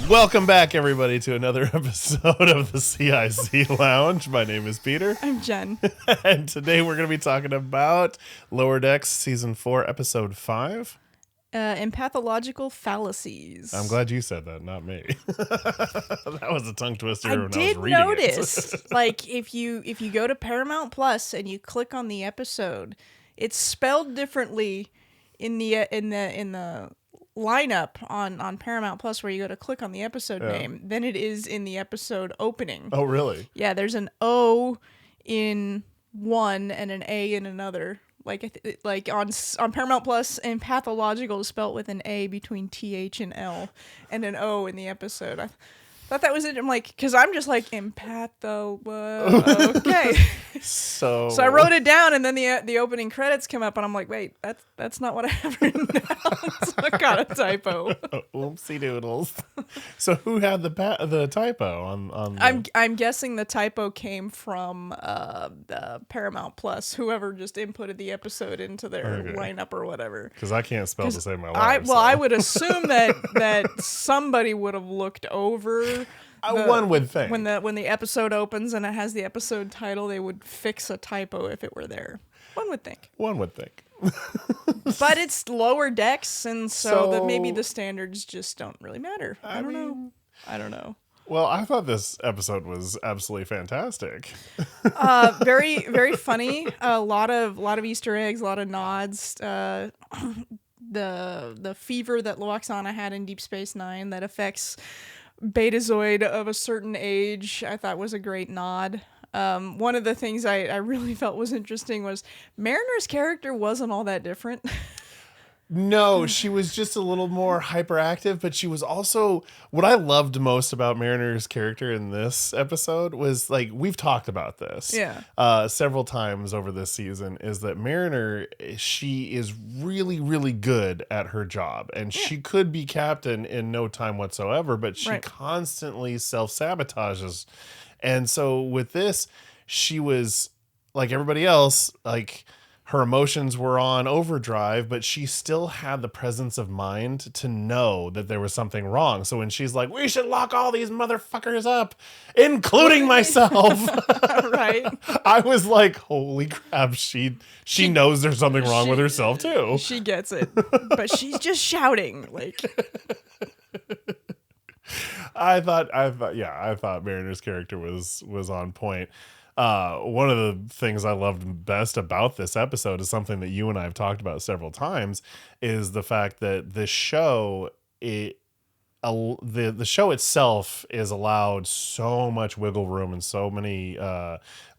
Welcome back, everybody, to another episode of the C.I.C. Lounge. My name is Peter. I'm Jen. And today we're going to be talking about Lower Decks Season 4, Episode 5. Empathological Fallacies. I'm glad you said that, not me. That was a tongue twister when I was did reading notice, it. like, if you go to Paramount Plus and you click on the episode, it's spelled differently in the lineup on Paramount Plus where you go to click on the episode name than it is in the episode opening. Oh, really? Yeah, there's an O in one and an A in another. Like on Paramount Plus, Empathological is spelt with an A between TH and L and an O in the episode. I thought that was it. I'm like, because I'm just like, empatho, okay. So I wrote it down, and then the opening credits come up, and I'm like, wait, that's not what I have written down. So I got a typo. Oopsie doodles. So who had the typo on the... I'm guessing the typo came from the Paramount Plus, whoever just inputted the episode into their lineup or whatever. Because I can't spell to save my life. I would assume that somebody would have looked over. One would think when the episode opens and it has the episode title, they would fix a typo if it were there. One would think. But it's Lower Decks, and so that maybe the standards just don't really matter. I don't know. Well, I thought this episode was absolutely fantastic. Very, very funny. A lot of Easter eggs, a lot of nods. The fever that Loaxana had in Deep Space Nine that affects Betazoid of a certain age, I thought was a great nod. One of the things I really felt was interesting was Mariner's character wasn't all that different. No, she was just a little more hyperactive, but she was also, what I loved most about Mariner's character in this episode was, like, we've talked about this several times over this season, is that Mariner, she is really, really good at her job, and she could be captain in no time whatsoever, but she constantly self-sabotages. And so with this, she was like everybody else, like, her emotions were on overdrive, but she still had the presence of mind to know that there was something wrong. So when she's like, we should lock all these motherfuckers up, including myself. Right. I was like, holy crap. She knows there's something wrong with herself too. She gets it, but she's just shouting like. I thought Mariner's character was on point. One of the things I loved best about this episode is something that you and I have talked about several times, is the fact that the show, the show itself is allowed so much wiggle room and so many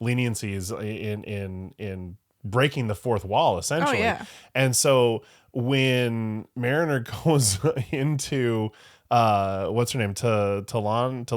leniencies in breaking the fourth wall, essentially. Oh, yeah. And so when Mariner goes into what's her name? T'Lyn,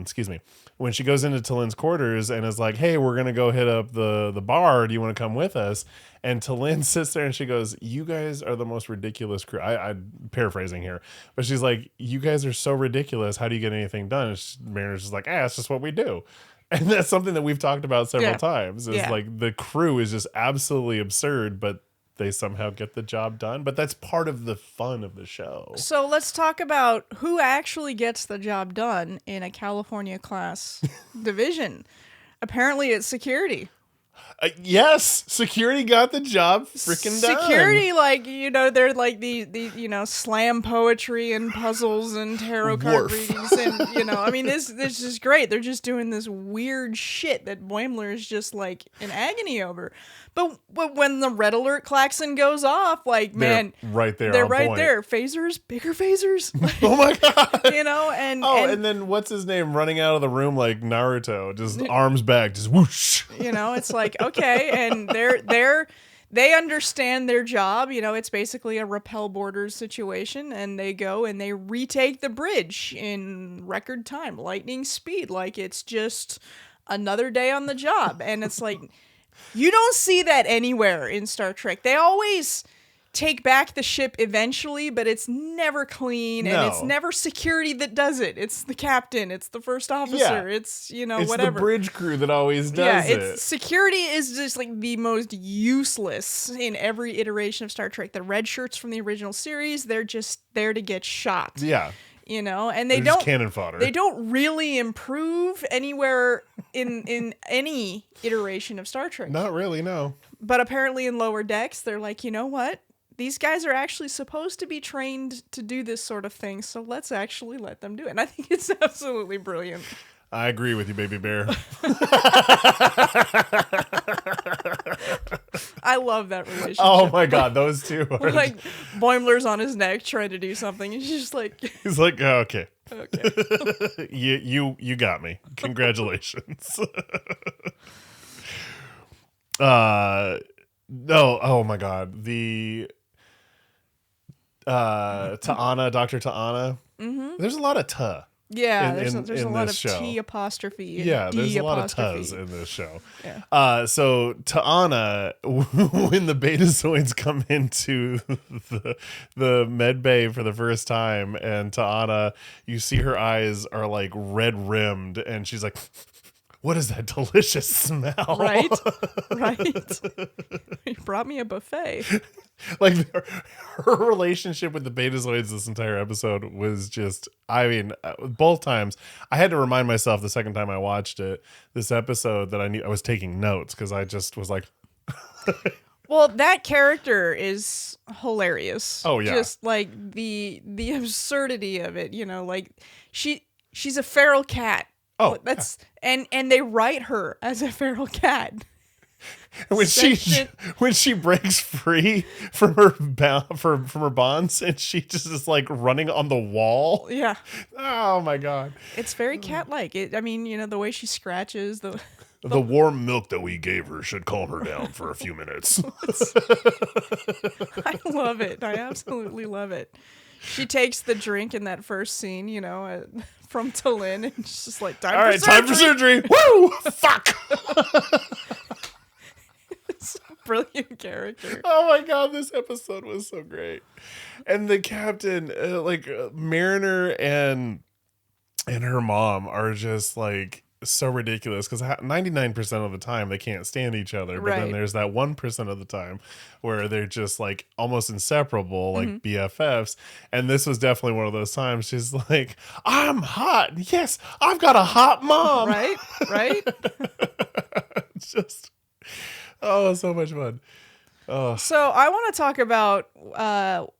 excuse me. When she goes into T'Lyn's quarters and is like, hey, we're going to go hit up the bar. Do you want to come with us? And T'Lyn sits there and she goes, you guys are the most ridiculous crew. I'm paraphrasing here, but she's like, you guys are so ridiculous. How do you get anything done? And Mariner's just like, it's just what we do. And that's something that we've talked about several times. Is like the crew is just absolutely absurd, but they somehow get the job done. But that's part of the fun of the show. So let's talk about who actually gets the job done in a California class division. Apparently it's security. Yes, security got the job freaking done. Security, like, they're like the slam poetry and puzzles and tarot card readings. And, this is great. They're just doing this weird shit that Boimler is just like in agony over. But when the red alert klaxon goes off, like, they're right there. They're right there. Phasers, bigger phasers. Like, oh my God. And then what's his name running out of the room like Naruto, just arms back, just whoosh. It's like, okay, and they understand their job. It's basically a repel borders situation, and they go and they retake the bridge in record time, lightning speed. Like, it's just another day on the job. And it's like, you don't see that anywhere in Star Trek. They always take back the ship eventually, but it's never clean, and it's never security that does it. It's the captain, it's the first officer, it's it's whatever. the bridge crew that always does it. Security is just like the most useless in every iteration of Star Trek. The red shirts from the original series, they're just there to get shot. Yeah. and They're just cannon fodder. They don't really improve anywhere in any iteration of Star Trek. Not really, no. But apparently in Lower Decks, they're like, you know what? These guys are actually supposed to be trained to do this sort of thing, so let's actually let them do it. And I think it's absolutely brilliant. I agree with you, baby bear. I love that relationship. Oh my god, those two are like Boimler's on his neck trying to do something, and she's just like, he's like, oh, okay, okay, you got me. Congratulations. No, oh my god, the Ta'ana, Dr. Ta'ana. Mm-hmm. There's a lot of ta. Yeah, there's a lot of show. T apostrophe. Yeah, there's a lot of t's in this show. Yeah. So Ta'ana, when the Betazoids come into the med bay for the first time, and Ta'ana, you see her eyes are like red rimmed, and she's like, what is that delicious smell? Right. You brought me a buffet. Like her relationship with the Betazoids this entire episode was just, I mean, both times I had to remind myself the second time I watched this episode that I was taking notes, because I just was like, well, that character is hilarious. Oh yeah. Just like the absurdity of it, like she's a feral cat. Oh, that's yeah. and they write her as a feral cat. When she breaks free from her from her bonds, and she just is like running on the wall. Yeah. Oh my god. It's very cat-like. I mean, the way she scratches the warm milk that we gave her should calm her down for a few minutes. I love it. I absolutely love it. She takes the drink in that first scene, from T'Lyn, and she's just like, time for surgery. Woo! Fuck! It's a brilliant character. Oh my god, this episode was so great. And the captain, Mariner and her mom are just like so ridiculous, because 99% of the time they can't stand each other, but then there's that 1% of the time where they're just like almost inseparable, like BFFs. And this was definitely one of those times. She's like, I'm hot. Yes, I've got a hot mom. Right. It's just, oh, so much fun. Oh. So I want to talk about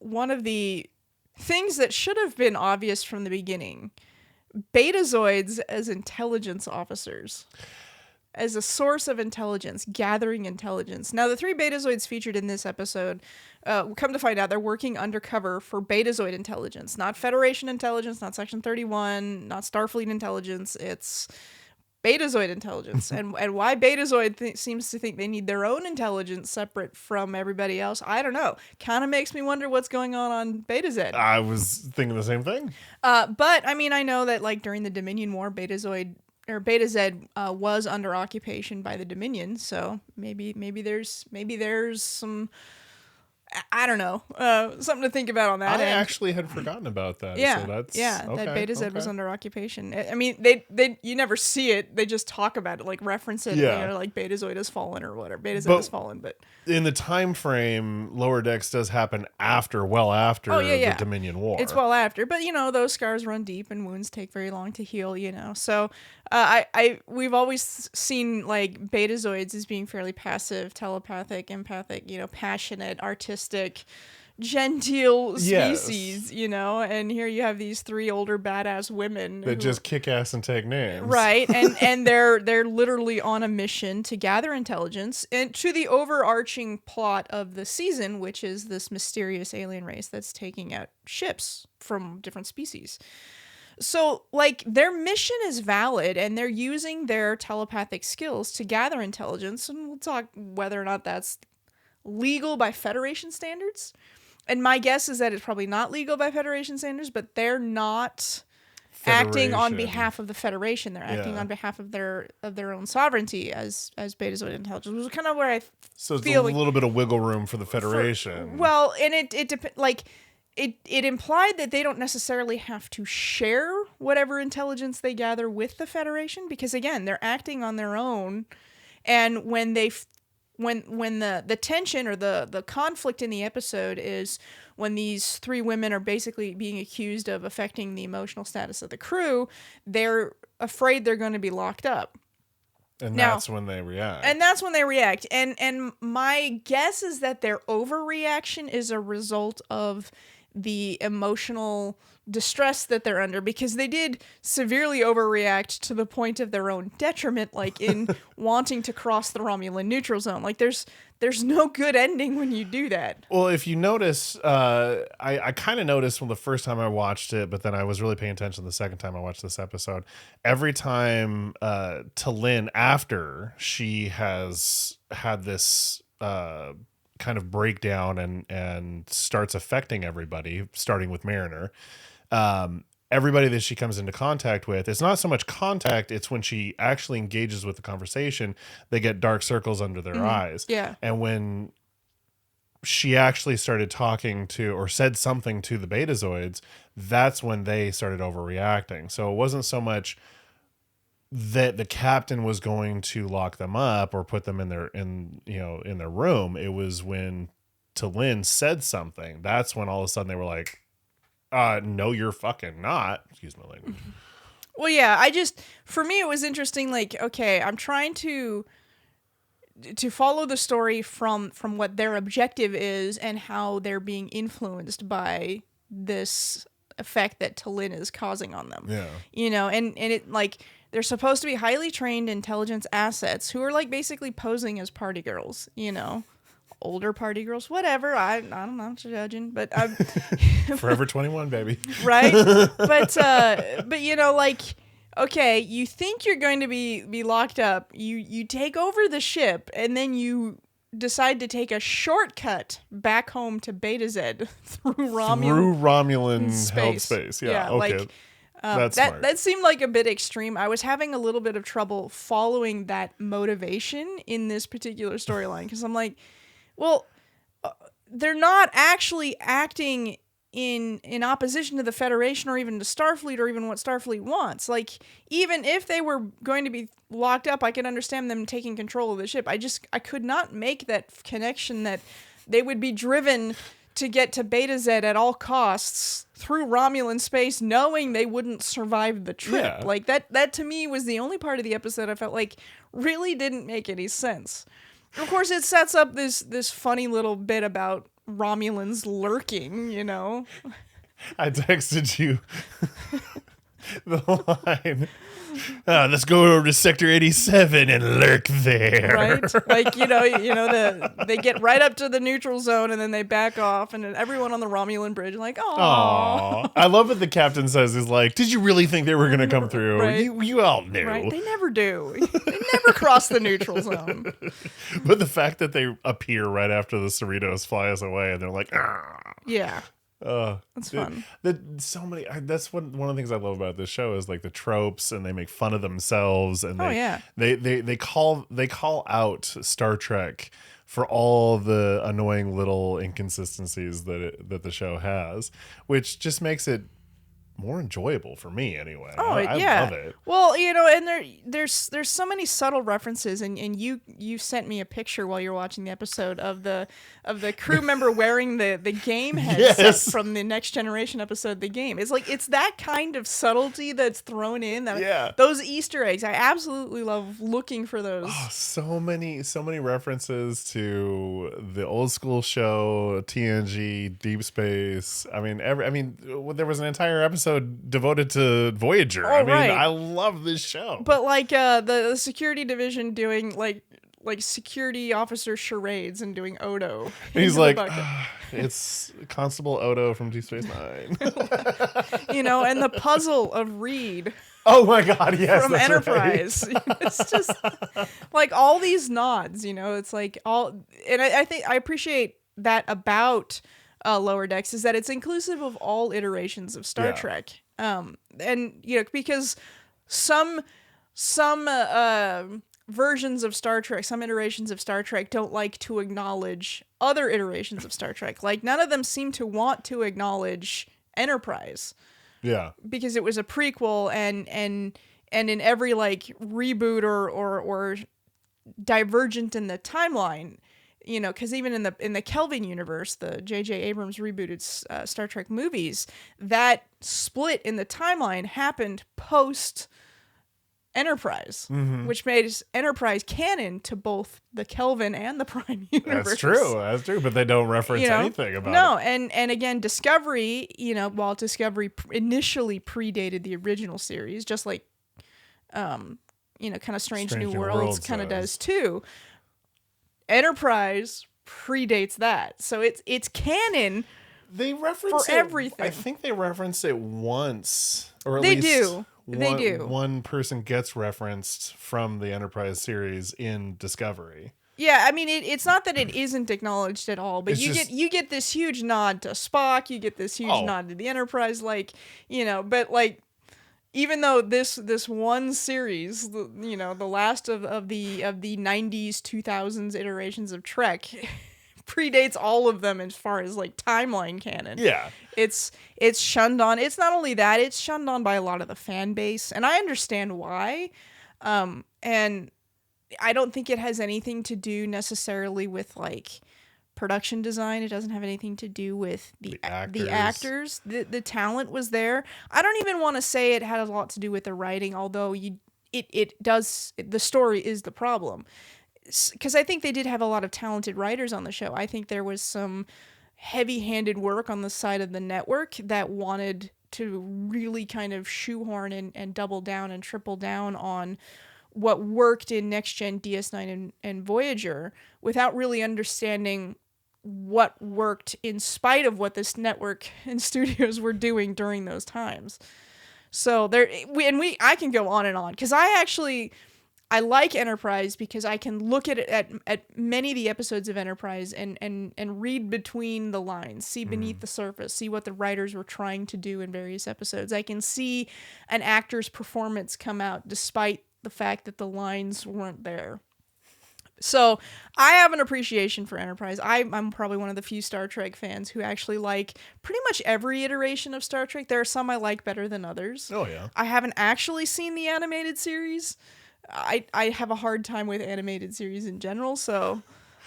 one of the things that should have been obvious from the beginning. Betazoids as intelligence officers, as a source of intelligence, gathering intelligence. Now, the 3 Betazoids featured in this episode, come to find out, they're working undercover for Betazoid intelligence, not Federation intelligence, not Section 31, not Starfleet intelligence. It's Betazoid intelligence. and why Betazoid seems to think they need their own intelligence separate from everybody else, I don't know. Kind of makes me wonder what's going on Beta Z. I was thinking the same thing. But I mean, I know that like during the Dominion War, Beta Z was under occupation by the Dominion, so maybe there's some, I don't know, something to think about on that. I actually had forgotten about that. Yeah, so that's, that Beta Z was under occupation. I mean, they you never see it; they just talk about it, like reference it. Yeah. Like Betazoid has fallen or whatever. Beta Z has fallen, but in the time frame, Lower Decks does happen after the Dominion War. It's well after, but those scars run deep and wounds take very long to heal. So we've always seen like Betazoids as being fairly passive, telepathic, empathic, passionate, artistic, genteel species, and here you have these 3 older badass women that just kick ass and take names, right? And they're literally on a mission to gather intelligence and to the overarching plot of the season, which is this mysterious alien race that's taking out ships from different species. So, like, their mission is valid, and they're using their telepathic skills to gather intelligence, and we'll talk whether or not that's legal by Federation standards. And my guess is that it's probably not legal by Federation standards, but they're not acting on behalf of the Federation. They're acting on behalf of their own sovereignty as Betazoid intelligence, which is kind of where I so it's feel a little bit of wiggle room for the Federation. And it depends. Like, it implied that they don't necessarily have to share whatever intelligence they gather with the Federation, because again, they're acting on their own, and when they when the tension or the conflict in the episode is when these three women are basically being accused of affecting the emotional status of the crew, they're afraid they're going to be locked up. And that's when they react. And my guess is that their overreaction is a result of the emotional distress that they're under, because they did severely overreact to the point of their own detriment, like in wanting to cross the Romulan neutral zone. Like there's no good ending when you do that. Well, if you notice, I kind of noticed the first time I watched it, but then I was really paying attention the second time I watched this episode. Every time T'Lyn, after she has had this kind of breakdown and starts affecting everybody, starting with Mariner, everybody that she comes into contact with, it's not so much contact, it's when she actually engages with the conversation, they get dark circles under their eyes. Yeah. And when she actually started talking to or said something to the Betazoids, that's when they started overreacting. So it wasn't so much that the captain was going to lock them up or put them in their room. It was when T'Lyn said something. That's when all of a sudden they were like, no, you're fucking not. Excuse my language. Well, yeah, for me, it was interesting. Like, okay, I'm trying to follow the story from what their objective is and how they're being influenced by this effect that T'Lyn is causing on them. Yeah. And it, like, they're supposed to be highly trained intelligence assets who are like basically posing as party girls, older party girls, whatever. I'm not judging, but I'm Forever 21, baby. Right? But like, okay, you think you're going to be locked up. You take over the ship, and then you decide to take a shortcut back home to Beta Z through Romulan held space. Yeah, okay. Like, that's smart. That seemed like a bit extreme. I was having a little bit of trouble following that motivation in this particular storyline, because I'm like, well, they're not actually acting in opposition to the Federation or even to Starfleet or even what Starfleet wants. Like, even if they were going to be locked up, I could understand them taking control of the ship. I could not make that connection that they would be driven to get to Beta Z at all costs through Romulan space, knowing they wouldn't survive the trip. Yeah. Like, that to me was the only part of the episode I felt like really didn't make any sense. Of course, it sets up this funny little bit about Romulans lurking, I texted you the line, let's go over to Sector 87 and lurk there. Right? Like, they get right up to the neutral zone and then they back off, and then everyone on the Romulan bridge like, "Aw." I love what the captain says is like, did you really think they were going to come through? Right. You all knew. Right? They never do. They never cross the neutral zone. But the fact that they appear right after the Cerritos fly us away and they're like, ah. Yeah. That's fun. That's one of the things I love about this show is like the tropes, and they make fun of themselves, and they call out Star Trek for all the annoying little inconsistencies that the show has, which just makes it more enjoyable for me anyway. I love it. Well, and there's so many subtle references, and you sent me a picture while you're watching the episode of the crew member wearing the game headset from the Next Generation episode, The Game. It's like, it's that kind of subtlety that's thrown in. Those Easter eggs, I absolutely love looking for those. Oh, so many references to the old school show, TNG, Deep Space. I mean, there was an entire episode devoted to Voyager. I love this show. But like the security division doing like security officer charades and doing Odo. And he's like, it's Constable Odo from Deep Space Nine. And the puzzle of Reed. Oh my God, yes. From Enterprise. Right. It's just like all these nods, it's like all, and I think I appreciate that about Lower Decks, is that it's inclusive of all iterations of Star Trek. And because some versions of Star Trek, some iterations of Star Trek don't like to acknowledge other iterations of Star Trek. Like, none of them seem to want to acknowledge Enterprise. Yeah. Because it was a prequel, and in every like reboot or divergent in the timeline. You know, because even in the Kelvin universe, the J.J. Abrams rebooted Star Trek movies, that split in the timeline happened post Enterprise, which made Enterprise canon to both the Kelvin and the Prime universe. That's true, but they don't reference anything about it. No, and again, Discovery, while Discovery initially predated the original series, just like, kind of Strange New Worlds kind of does too. Enterprise predates that, so it's canon. They reference for everything. I think they reference it once, or at they least do. They one, do. One person gets referenced from the Enterprise series in Discovery. Yeah, I mean, it's not that it isn't acknowledged at all, but you get this huge nod to Spock, you get this huge nod to the Enterprise, but like. Even though this one series, the last of the 90s, 2000s iterations of Trek predates all of them as far as like timeline canon. Yeah. It's shunned on. It's not only that, it's shunned on by a lot of the fan base, and I understand why. And I don't think it has anything to do necessarily with like production design. It doesn't have anything to do with the actors. The talent was there. I don't even want to say it had a lot to do with the writing, although it does. The story is the problem, because I think they did have a lot of talented writers on the show. I think there was some heavy-handed work on the side of the network that wanted to really kind of shoehorn and double down and triple down on what worked in Next Gen, DS9, and Voyager, without really understanding what worked in spite of what this network and studios were doing during those times. So I can go on and on, because I like Enterprise because I can look at many of the episodes of Enterprise and read between the lines, see beneath the surface, see what the writers were trying to do in various episodes. I can see an actor's performance come out despite the fact that the lines weren't there. So I have an appreciation for Enterprise. I'm probably one of the few Star Trek fans who actually like pretty much every iteration of Star Trek. There are some I like better than others. Oh, yeah. I haven't actually seen the animated series. I have a hard time with animated series in general, so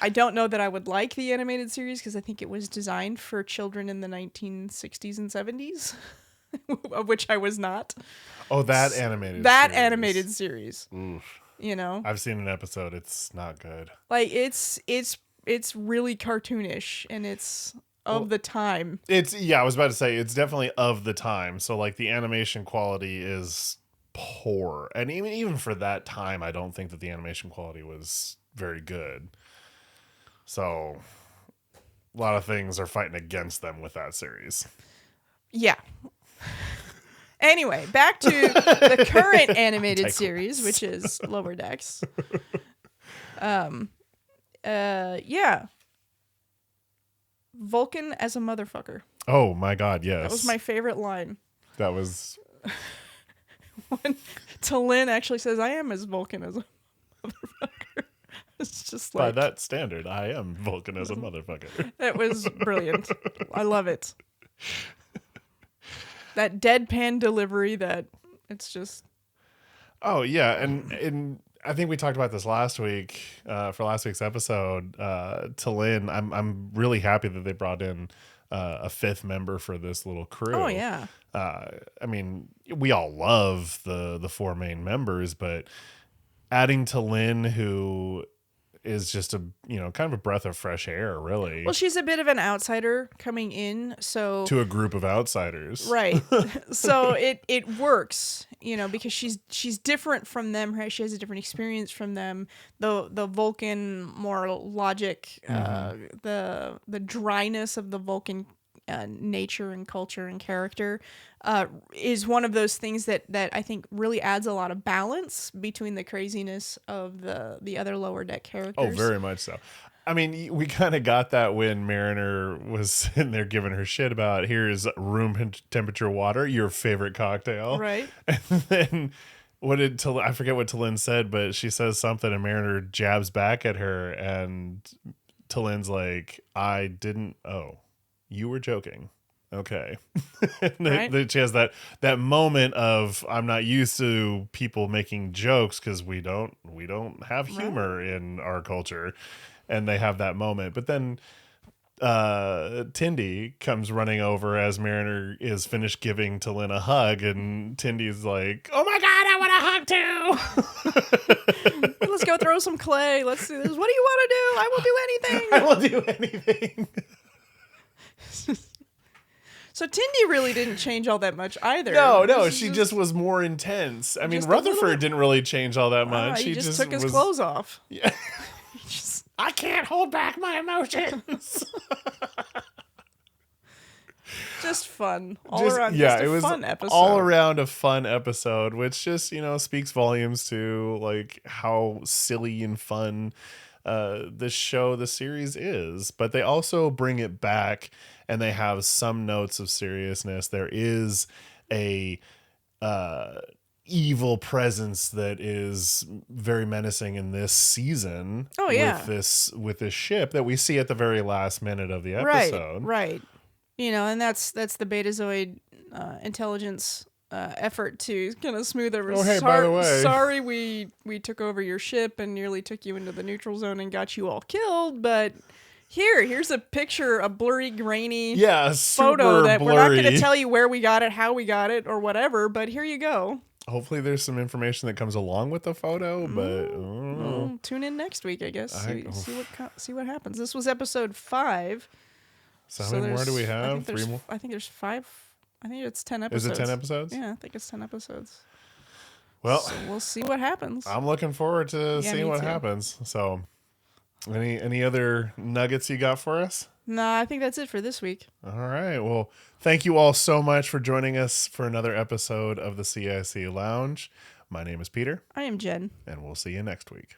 I don't know that I would like the animated series, because I think it was designed for children in the 1960s and 70s, of which I was not. Oh, that animated series. Oof. I've seen an episode. It's not good. Like it's really cartoonish, and it's of the time. I was about to say it's definitely of the time. So like the animation quality is poor, and even for that time, I don't think that the animation quality was very good. So a lot of things are fighting against them with that series. Yeah. Anyway, back to the current animated series, which is Lower Decks. Yeah. Vulcan as a motherfucker. Oh my God, yes. That was my favorite line. That was... when T'Lyn actually says, I am as Vulcan as a motherfucker. It's just like... By that standard, I am Vulcan as a motherfucker. That was brilliant. I love it. That deadpan delivery, that it's just... Oh, yeah. And I think we talked about this last week for last week's episode. T'Lyn, I'm really happy that they brought in a fifth member for this little crew. Oh, yeah. I mean, we all love the four main members, but adding T'Lyn, who is just a kind of a breath of fresh air, really. Well, she's a bit of an outsider coming in, so to a group of outsiders, right? So it works, because she's different from them. She has a different experience from them. The Vulcan more logic, the dryness of the Vulcan nature and culture and character is one of those things that I think really adds a lot of balance between the craziness of the other Lower Deck characters. Oh, very much so. I mean, we kind of got that when Mariner was sitting there giving her shit about, here's room temperature water, your favorite cocktail. Right. And then I forget what T'Lyn said, but she says something and Mariner jabs back at her, and T'Lyn's like, you were joking. Okay. Right? She has that moment of, I'm not used to people making jokes because we don't have humor in our culture, and they have that moment. But then Tindy comes running over as Mariner is finished giving T'Lyn a hug, and Tindy's like, "Oh my god, I want a hug too!" Let's go throw some clay. Let's do this. What do you want to do? I will do anything. I will do anything. So Tindy really didn't change all that much either. No, she just was more intense. I mean, Rutherford didn't really change all that much. He just took his clothes off. Yeah. I can't hold back my emotions. Just fun. All around, it was fun episode. All around a fun episode, which just, speaks volumes to like how silly and fun the series is. But they also bring it back, and they have some notes of seriousness. There is a evil presence that is very menacing in this season. Oh yeah, with this ship that we see at the very last minute of the episode. Right. And that's the Betazoid intelligence effort to kind of smooth over. Oh, hey, by the way, sorry we took over your ship and nearly took you into the neutral zone and got you all killed, but here's a picture, a blurry, grainy photo that blurry. We're not going to tell you where we got it, how we got it, or whatever, but here you go. Hopefully there's some information that comes along with the photo, but tune in next week, I guess. See what happens. This was episode 5. So how many more do we have? 3 more? I think there's 5. I think it's 10 episodes. Is it 10 episodes? Yeah, I think it's 10 episodes. Well, so we'll see what happens. I'm looking forward to seeing what happens. So, any other nuggets you got for us? No, I think that's it for this week. All right. Well, thank you all so much for joining us for another episode of the C.I.C. Lounge. My name is Peter. I am Jen. And we'll see you next week.